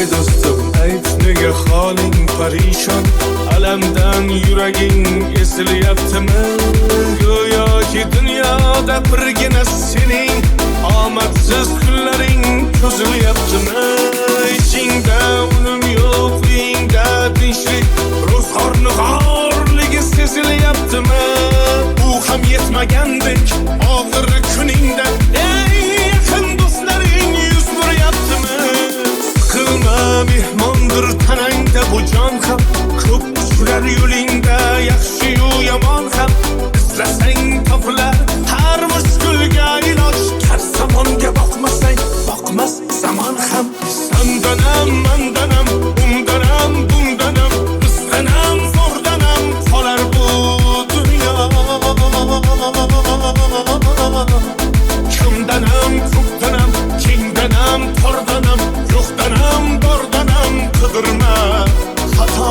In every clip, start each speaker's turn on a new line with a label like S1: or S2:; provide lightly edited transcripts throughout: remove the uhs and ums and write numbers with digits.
S1: ey do'stim, ayt nega holing parishon, alamdan yuraging esilyaptimi? Go'yoki dunyoda birgina sening omadsiz kunlaring cho'zilyaptimi? Ichingda unum yo'q, uyingda tinchlik, ro'zg'orni g'orligi sezilyaptimi? Bu ham yetmagandek og'ir kuningda ey yaqin do'stlaring yuz beryaptimi? Siqilma, mehmondir tanangda bu jon ham, ko'p uchrar yo'lingda yaxshi-yu yomon ham. Izlasang topilar har mushkulga iloj, kar zamonga boqmasang boqmas zamon ham. Sandanam, mandanam, undanam, bundanam, bizdanam, zo'rdanam qolar bu dunyo. Kamdanam, ko'pdanam, kengdanam, tordanam, yo'qdanam, bordanam, qidirma xato.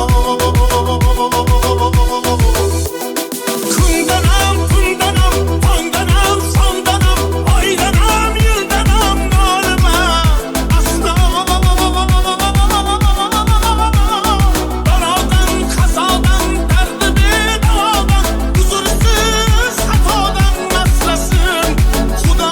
S1: Kundanam, kundanam, tongdanam, sondanam, oydanam, yildanam, nolima aslo. Balodan, qazodan, dardi bedavodan, huzursiz xatodan maslasin Xudo.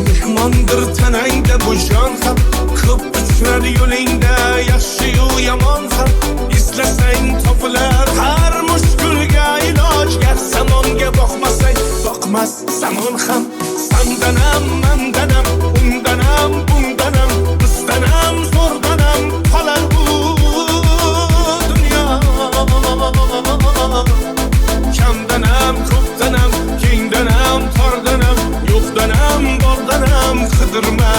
S1: Mehmondir tanangda bu jon ham, ko'p uchrar yo'lingda yaxshi-yu yomon ham. Izlasang topilar har mushkulga iloj, gar zamonga boqmasang boqmas zamon ham. Sandanam, mandanam, undanam, bundanam, bizdanam, zo'rdanam qolar bu dunyo. Kamdanam, ko'pdanam, kengdanam, tordanam, yo'qdanam, bordanam qidirma